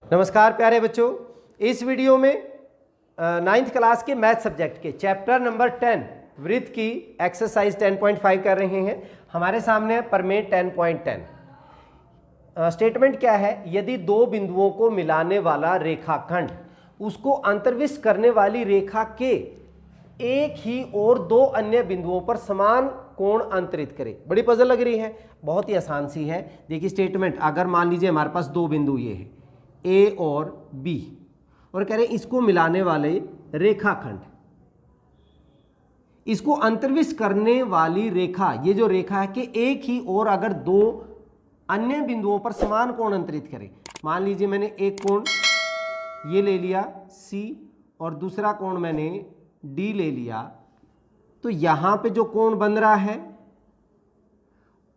नमस्कार प्यारे बच्चों, इस वीडियो में 9th क्लास के मैथ सब्जेक्ट के चैप्टर नंबर 10 वृत्त की एक्सरसाइज 10.5 कर रहे हैं। हमारे सामने प्रमेय 10.10 स्टेटमेंट क्या है? यदि दो बिंदुओं को मिलाने वाला रेखाखंड उसको अंतर्विष्ट करने वाली रेखा के एक ही और दो अन्य बिंदुओं पर समान कोण अंतरित करे। बड़ी पजल लग रही है, बहुत ही आसान सी है। देखिए स्टेटमेंट, अगर मान लीजिए हमारे पास दो बिंदु ये है ए और बी, और कह रहे हैं इसको मिलाने वाले रेखाखंड, इसको अंतर्विष्ट करने वाली रेखा, ये जो रेखा है कि एक ही और अगर दो अन्य बिंदुओं पर समान कोण अंतरित करे। मान लीजिए मैंने एक कोण ये ले लिया सी और दूसरा कोण मैंने डी ले लिया, तो यहां पे जो कोण बन रहा है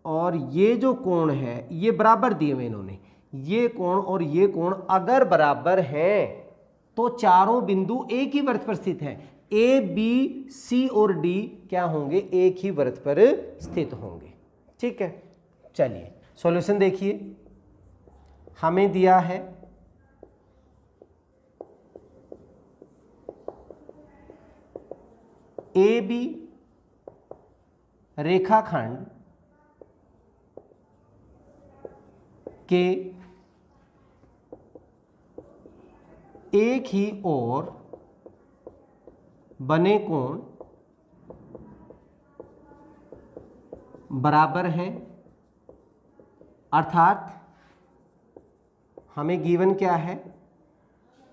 और ये जो कोण है ये बराबर दिए हुए इन्होंने, ये कोण और ये कोण अगर बराबर हैं तो चारों बिंदु एक ही वृत्त पर स्थित हैं। ए बी सी और डी क्या होंगे? एक ही वृत्त पर स्थित होंगे। ठीक है, चलिए सॉल्यूशन देखिए। हमें दिया है ए बी रेखाखंड के एक ही ओर बने कोण बराबर हैं, अर्थात हमें गिवन क्या है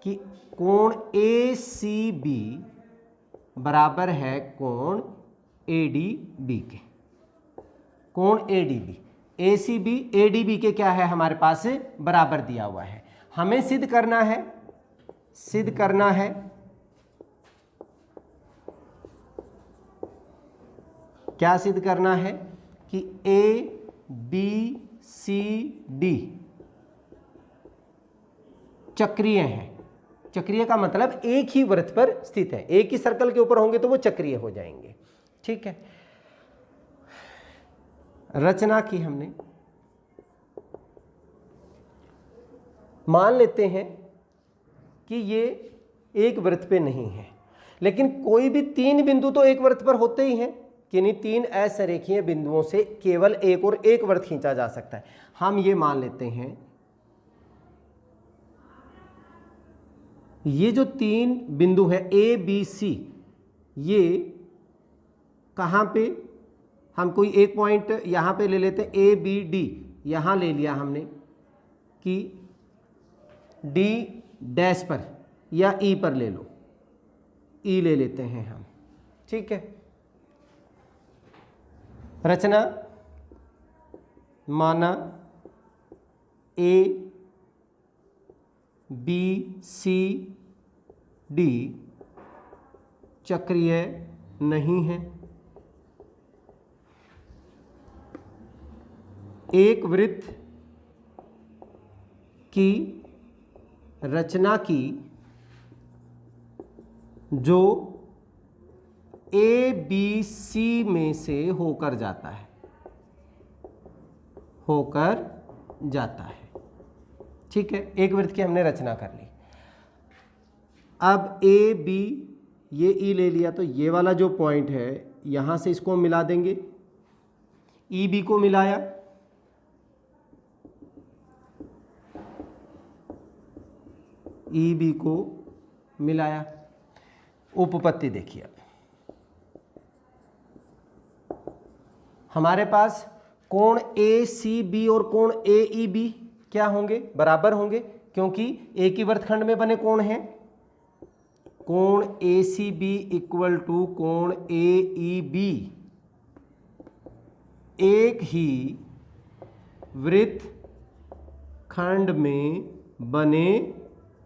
कि कोण ए सी बी बराबर है कोण ए डी बी के। कोण A D B, A C B A D B के क्या है हमारे पास? बराबर दिया हुआ है। हमें सिद्ध करना है क्या सिद्ध करना है कि ए बी सी डी चक्रीय है। चक्रीय का मतलब एक ही वृत्त पर स्थित है, एक ही सर्कल के ऊपर होंगे तो वो चक्रीय हो जाएंगे। ठीक है, रचना की हमने। मान लेते हैं कि ये एक वृत्त पे नहीं है, लेकिन कोई भी तीन बिंदु तो एक वृत्त पर होते ही हैं, कि नहीं तीन असरेखीय बिंदुओं से केवल एक और एक वृत्त खींचा जा सकता है। हम ये मान लेते हैं ये जो तीन बिंदु है ए बी सी, ये कहाँ पे, हम कोई एक पॉइंट यहाँ पे ले लेते हैं ए बी डी, यहाँ ले लिया हमने कि डी डैश पर या ई पर ले लो, ई ले लेते हैं हम। ठीक है, रचना माना ए बी सी डी चक्रीय नहीं है। एक वृत्त की रचना की जो ए बी सी में से होकर जाता है। ठीक है, एक वृत्त की हमने रचना कर ली। अब ए बी, ये ई ले लिया, तो ये वाला जो पॉइंट है यहां से इसको हम मिला देंगे। ई बी को मिलाया, ई बी को मिलाया, उपपत्ति देखिए। अब हमारे पास कोण ए सी बी और कोण ए ई बी क्या होंगे? बराबर होंगे, क्योंकि एक ही वृत्तखंड में बने कोण हैं। कोण ए सी बी इक्वल टू कोण ए ई बी एक ही वृत्तखंड में बने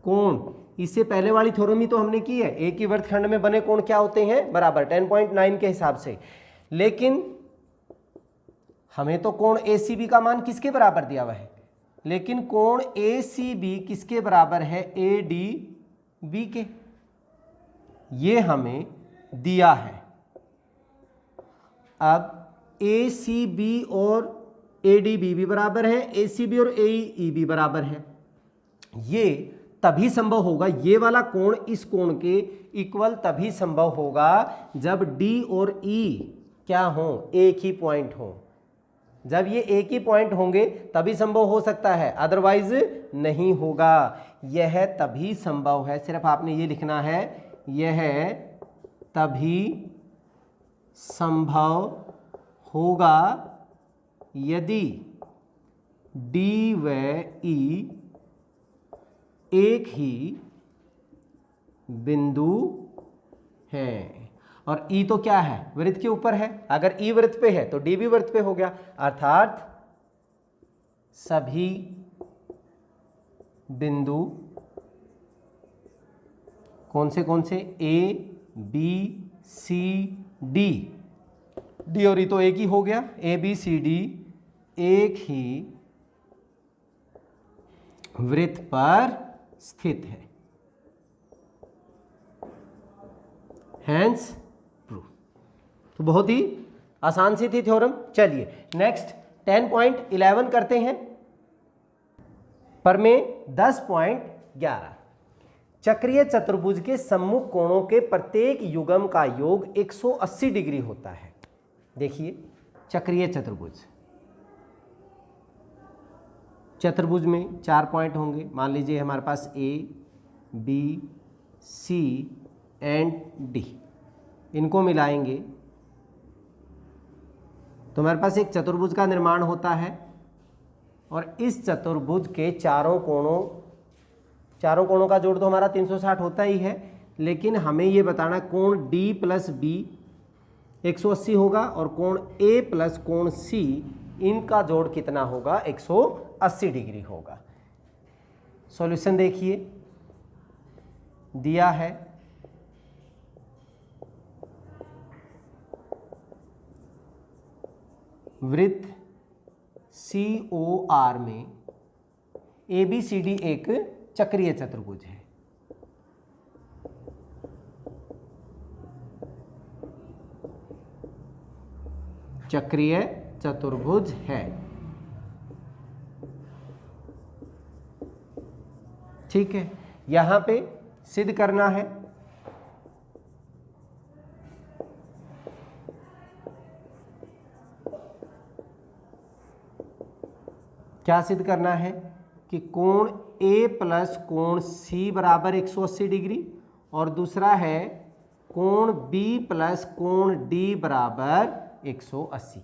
कोण। इससे पहले वाली थ्योरम ही तो हमने की है, एक ही वृत्तखंड में बने कोण क्या होते हैं? बराबर, 10.9 के हिसाब से। लेकिन हमें तो कोण ए सी बी का मान किसके बराबर दिया हुआ है? लेकिन कोण ए सी बी किसके बराबर है? ए डी बी के। ये हमें दिया है। अब ए सी बी और ए डी बी भी बराबर है, ए सी बी और ए ई बी बराबर है। ये तभी संभव होगा, ये वाला कोण इस कोण के इक्वल तभी संभव होगा जब डी और ई क्या हो, एक ही पॉइंट हो। जब ये एक ही पॉइंट होंगे तभी संभव हो सकता है, अदरवाइज नहीं होगा। यह तभी संभव है, सिर्फ आपने ये लिखना है, यह तभी संभव होगा यदि डी व ई एक ही बिंदु है। और ई तो क्या है, वृत्त के ऊपर है, अगर ई वृत्त पे है तो डी भी वृत्त पे हो गया, अर्थात सभी बिंदु कौन से A B C D, D और ई तो एक ही हो गया, ए बी सी डी एक ही वृत्त पर स्थित है, हैंस प्रूफ। तो बहुत ही आसान सी थी थ्योरम। चलिए नेक्स्ट 10.11 करते हैं। प्रमेय 10.11, चक्रीय चतुर्भुज के सम्मुख कोणों के प्रत्येक युग्म का योग 180 डिग्री होता है। देखिए चक्रीय चतुर्भुज में 4 पॉइंट होंगे, मान लीजिए हमारे पास A B C and D, इनको मिलाएंगे तो हमारे पास एक चतुर्भुज का निर्माण होता है। और इस चतुर्भुज के चारों कोणों का जोड़ तो हमारा 360 होता ही है, लेकिन हमें ये बताना कोण डी प्लस बी 180 होगा और कोण ए प्लस कोण सी इनका जोड़ कितना होगा, 180 डिग्री होगा। सॉल्यूशन देखिए दिया है, वृत्त COR में ABCD एक चक्रीय चतुर्भुज है। चक्रीय चतुर्भुज है, ठीक है। यहां पे सिद्ध करना है, क्या सिद्ध करना है कि कोण A प्लस कोण C बराबर 180 डिग्री और दूसरा है कोण B प्लस कोण D बराबर 180।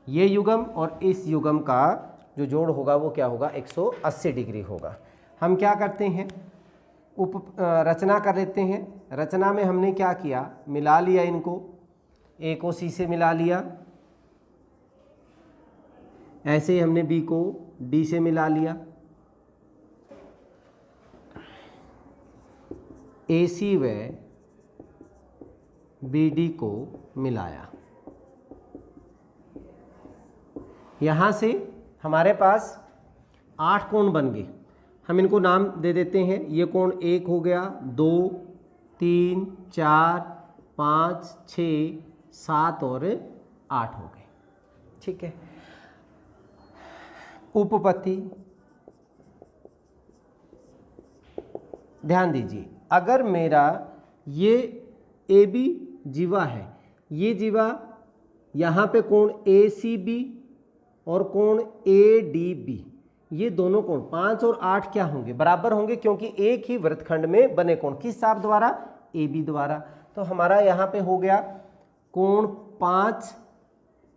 ये युग्म और इस युग्म का जो जोड़ होगा वो क्या होगा, 180 डिग्री होगा। हम क्या करते हैं, रचना कर लेते हैं। रचना में हमने क्या किया, मिला लिया इनको, A को C से मिला लिया, ऐसे ही हमने B को D से मिला लिया, AC व BD को मिलाया। यहाँ से हमारे पास 8 कोण बन गए। हम इनको नाम दे देते हैं, ये कोण 1 हो गया, 2 3 4 5 6 7 और 8 हो गए, ठीक है। उपपत्ति ध्यान दीजिए, अगर मेरा ये AB जीवा है, ये जीवा यहाँ पे कोण ACB और कोण ADB, ये दोनों कोण 5 और 8 क्या होंगे, बराबर होंगे, क्योंकि एक ही वृत्तखंड में बने कोण, किस चाप द्वारा, AB द्वारा। तो हमारा यहाँ पे हो गया कोण 5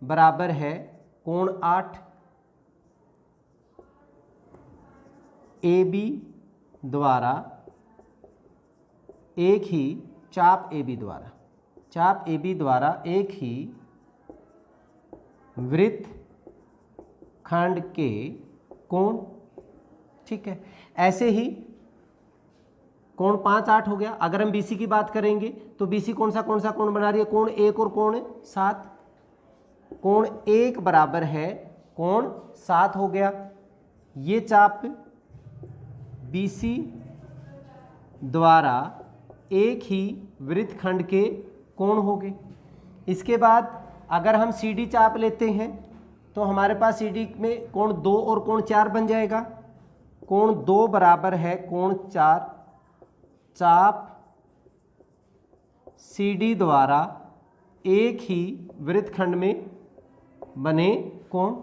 बराबर है कोण 8, AB द्वारा एक ही चाप AB द्वारा, चाप AB द्वारा एक ही वृत्त खंड के कोण, ठीक है। ऐसे ही कोण 5 8 हो गया। अगर हम BC की बात करेंगे तो BC कौन सा कोण बना रही है, कोण 1 और कोण 7, कोण 1 बराबर है कोण 7 हो गया। ये चाप BC द्वारा एक ही वृत्तखंड के कोण हो गए। इसके बाद अगर हम CD चाप लेते हैं तो हमारे पास CD में कोण 2 और कोण 4 बन जाएगा, कोण 2 बराबर है कोण 4, चाप CD द्वारा एक ही वृत्तखंड में बने कोण,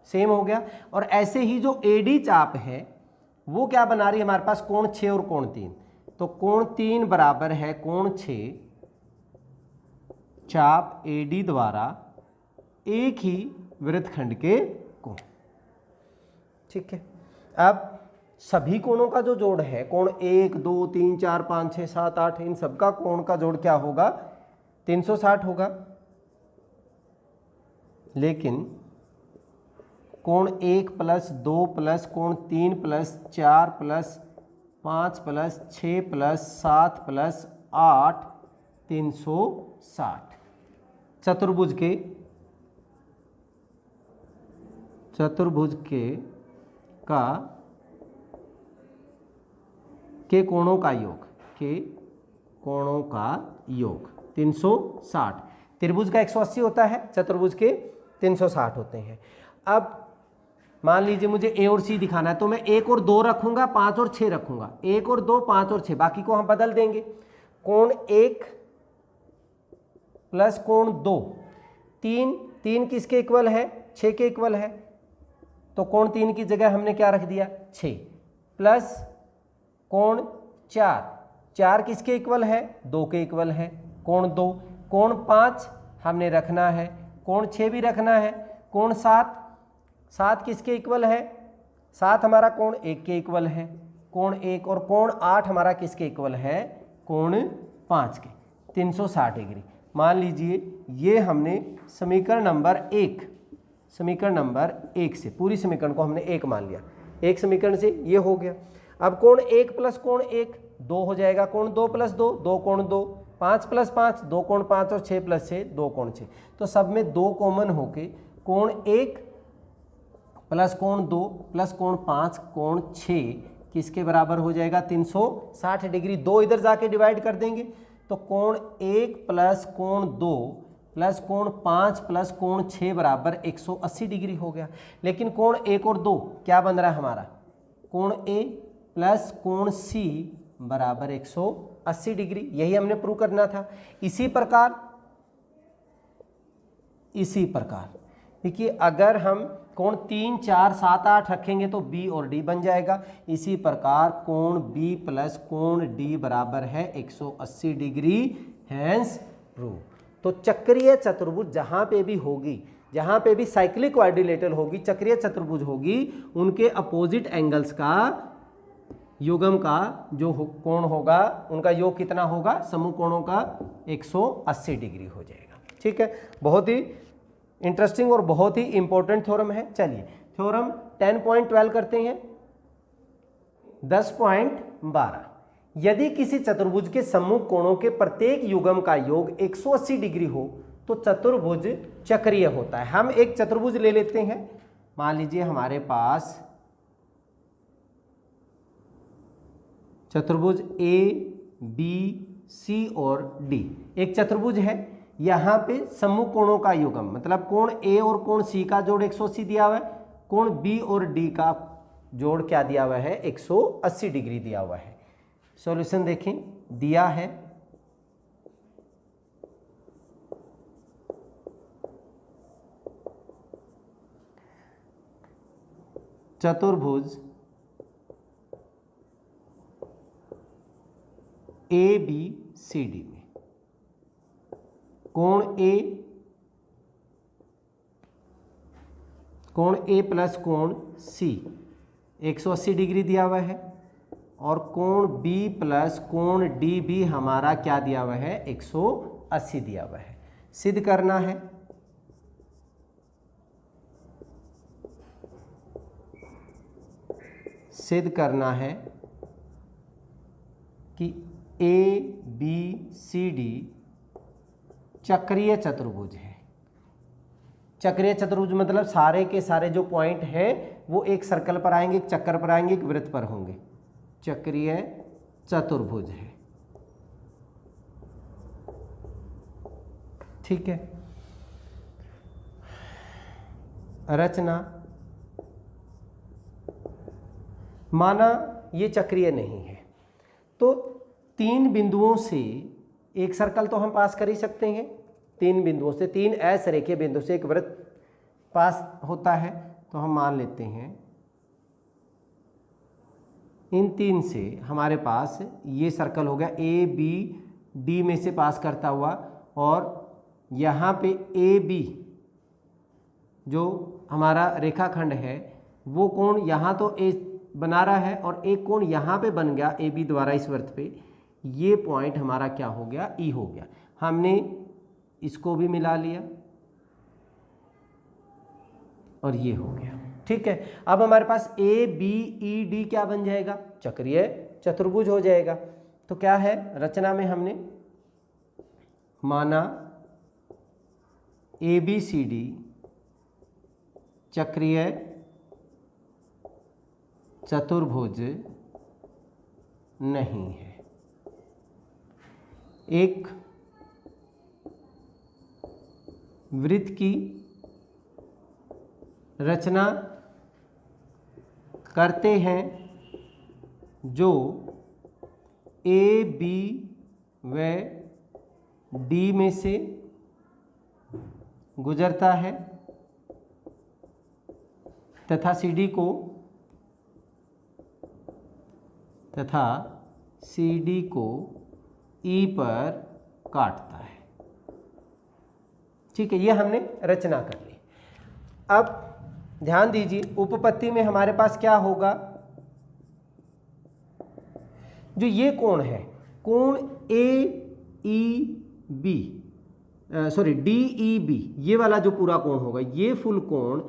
सेम हो गया। और ऐसे ही जो AD चाप है वो क्या बना रही है हमारे पास, कोण 6 और कोण 3। तो कोण 3 बराबर है कोण 6, चाप AD द्वारा एक ही वृत्तखंड के कोण। ठीक है, अब सभी कोणों का जो जोड़ है, कोण 1 2 3 4 5 6 7 8, इन सबका कोण का जोड़ क्या होगा, 360 होगा। लेकिन कोण 1 प्लस 2 प्लस कोण 3 plus 4 plus 5 plus 6 plus 7 plus 8, 360। चतुर्भुज के कोणों का योग, के कोणों का योग 360। त्रिभुज का 180 होता है, चतुर्भुज के 360 होते हैं। अब मान लीजिए मुझे A और C दिखाना है, तो मैं 1 और 2 रखूंगा, 5 और 6 रखूंगा, 1 और 2 5 और 6, बाकी को हम बदल देंगे। कोण 1 प्लस कोण 2, 3 किसके इक्वल है, 6 के इक्वल है। तो कोण 3 की जगह हमने क्या रख दिया, 6, प्लस कोण 4 किसके इक्वल है, 2 के इक्वल है, कोण 2। कोण 5 हमने रखना है, कोण 6 भी रखना है। कोण 7 किसके इक्वल है, 7 हमारा कोण 1 के इक्वल है, कोण 1। और कोण 8 हमारा किसके इक्वल है, कोण 5 के, 360 डिग्री। मान लीजिए ये हमने समीकरण नंबर 1 से, पूरी समीकरण को हमने 1 मान लिया, एक समीकरण से ये हो गया। अब कोण 1 प्लस कोण 1 2 हो जाएगा, कोण 2 प्लस 2 2 कोण 2, 5 प्लस 5 2 कोण 5 और 6 प्लस 6 2 कोण 6। तो सब में 2 कॉमन होके कोण 1 प्लस कोण 2 प्लस कोण 5 कोण 6 किसके बराबर हो जाएगा, 360 डिग्री। 2 इधर जाके डिवाइड कर देंगे, तो कोण 1 प्लस कोण 2 प्लस कोण 5 प्लस कोण 6 बराबर 180 डिग्री हो गया। लेकिन कोण 1 और 2 क्या बन रहा है हमारा, कोण A प्लस कोण C बराबर 180 डिग्री। यही हमने प्रूव करना था। इसी प्रकार देखिए, अगर हम कोण 3 4 7 8 रखेंगे तो B और D बन जाएगा। इसी प्रकार कोण B प्लस कोण D बराबर है 180 डिग्री, हैंस प्रूव। तो चक्रीय चतुर्भुज जहां पे भी होगी, जहां पे भी साइक्लिक क्वाड्रिलेटरल होगी, चक्रीय चतुर्भुज होगी, उनके अपोजिट एंगल्स का युग्म का जो कोण होगा, उनका योग कितना होगा, समूह कोणों का 180 डिग्री हो जाएगा। ठीक है, बहुत ही इंटरेस्टिंग और बहुत ही इंपॉर्टेंट थ्योरम है। चलिए थ्योरम 10.12 करते हैं। 10.12 यदि किसी चतुर्भुज के सम्मुख कोणों के प्रत्येक युग्म का योग 180 डिग्री हो तो चतुर्भुज चक्रीय होता है। हम एक चतुर्भुज ले लेते हैं। मान लीजिए हमारे पास चतुर्भुज A B C और D एक चतुर्भुज है। यहाँ पे सम्मुख कोणों का युग्म मतलब कोण A और कोण C का जोड़ 180 दिया हुआ है, कोण B और D का जोड़ क्या दिया हुआ है, 180 डिग्री दिया हुआ है। सॉल्यूशन देखें, दिया है चतुर्भुज ABCD में कोण A प्लस कोण C 180 डिग्री दिया हुआ है और कोण B प्लस कोण D भी हमारा क्या दिया हुआ है, 180 दिया हुआ है। सिद्ध करना है कि ABCD चक्रीय चतुर्भुज है। चक्रीय चतुर्भुज मतलब सारे के सारे जो पॉइंट हैं वो एक सर्कल पर आएंगे, एक चक्कर पर आएंगे, एक वृत्त पर होंगे। चक्रीय चतुर्भुज है। ठीक है, रचना माना ये चक्रीय नहीं है तो 3 बिंदुओं से एक सर्कल तो हम पास कर ही सकते हैं। 3 बिंदुओं से, 3 असरेखीय बिंदु से एक वृत्त पास होता है। तो हम मान लेते हैं इन 3 से हमारे पास ये सर्कल हो गया ए बी डी में से पास करता हुआ, और यहाँ पे ए बी जो हमारा रेखाखंड है वो कोण यहाँ तो ए बना रहा है और एक कोण यहाँ पे बन गया ए बी द्वारा इस वृत्त पे। ये पॉइंट हमारा क्या हो गया, ई हो गया। हमने इसको भी मिला लिया और ये हो गया। ठीक है, अब हमारे पास ए बी ई डी क्या बन जाएगा, चक्रीय चतुर्भुज हो जाएगा। तो क्या है रचना में हमने माना ए बी सी डी चक्रीय चतुर्भुज नहीं है। एक वृत्त की रचना करते हैं जो ए बी व डी में से गुजरता है तथा सी डी को ई पर काटता है। ठीक है, ये हमने रचना कर ली। अब ध्यान दीजिए, उपपत्ति में हमारे पास क्या होगा, जो ये कोण है, कोण A E B sorry D E B, ये वाला जो पूरा कोण होगा, ये फुल कोण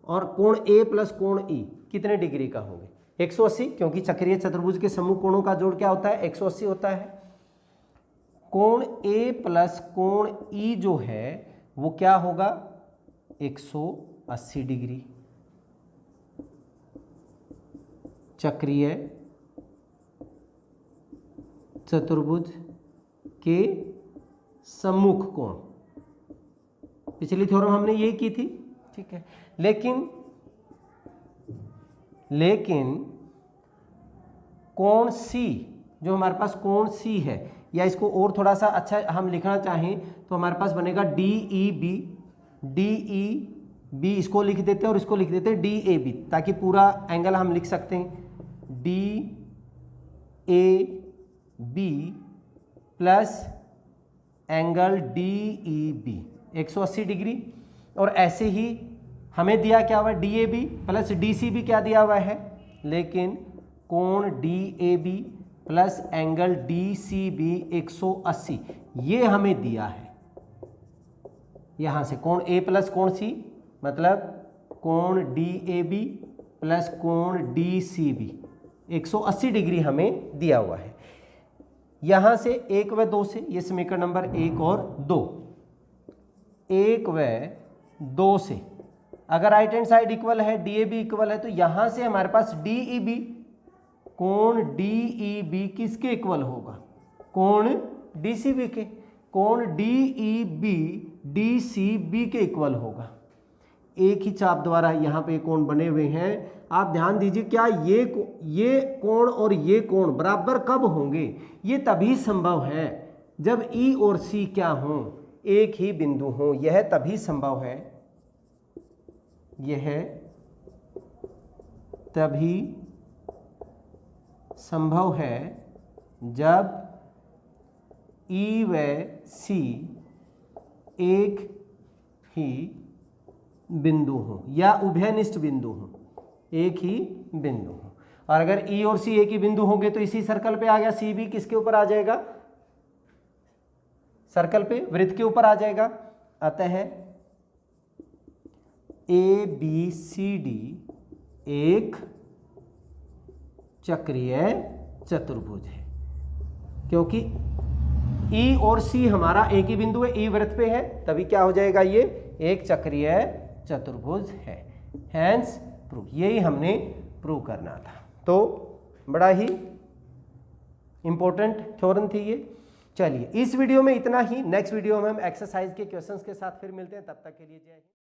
और कोण ए प्लस कोण ई कितने डिग्री का होंगे, 180, क्योंकि चक्रीय चतुर्भुज के समूह कोणों का जोड़ क्या होता है, 180 होता है। कोण ए प्लस कोण ई जो है वो क्या होगा, 180 डिग्री। चक्रीय चतुर्भुज के सम्मुख कोण, पिछली थ्योरम हमने ये की थी। ठीक है, लेकिन कोण सी, जो हमारे पास कोण सी है, या इसको और थोड़ा सा अच्छा हम लिखना चाहें तो हमारे पास बनेगा डी ई बी, इसको लिख देते हैं और इसको लिख देते हैं डी ए बी, ताकि पूरा एंगल हम लिख सकते हैं D A B plus angle D E B 180 degree. और ऐसे ही हमें दिया क्या हुआ है, D A B plus D C B क्या दिया हुआ है, लेकिन कोण D A B plus angle D C B 180 ये हमें दिया है। यहाँ से कोण ए प्लस कोण सी मतलब कोण डी ए बी प्लस कोण डी सी बी 180 डिग्री हमें दिया हुआ है। यहाँ से 1 व 2 से, ये समीकरण नंबर 1 और 2, 1 व 2 से अगर राइट हैंड साइड इक्वल है, डी ए बी इक्वल है, तो यहाँ से हमारे पास डी ई बी, कोण डी ई बी किसके इक्वल होगा, कोण डी सी बी के, कोण D E B D C B के इक्वल होगा। एक ही चाप द्वारा यहाँ पे कोण बने हुए हैं। आप ध्यान दीजिए, क्या ये कोण और ये कोण बराबर कब होंगे, ये तभी संभव है जब ई और सी क्या हों, एक ही बिंदु हों। यह तभी संभव है, यह तभी संभव है जब ई व सी एक ही बिंदु हो या उभयनिष्ठ बिंदु हो, एक ही बिंदु हो। और अगर ई और सी एक ही बिंदु होंगे तो इसी सर्कल पे आ गया, सी भी किसके ऊपर आ जाएगा, सर्कल पे, वृत्त के ऊपर आ जाएगा। अतः ए बी सी डी एक चक्रीय चतुर्भुज है, क्योंकि ई और सी हमारा एक ही बिंदु है, ई वृत्त पे है, तभी क्या हो जाएगा, ये एक चक्रीय चतुर्भुज है। हैंस प्रूव, यही हमने प्रूव करना था। तो बड़ा ही इंपॉर्टेंट थ्योरम थी ये। चलिए इस वीडियो में इतना ही, नेक्स्ट वीडियो में हम एक्सरसाइज के क्वेश्चंस के साथ फिर मिलते हैं, तब तक के लिए जय हिंद।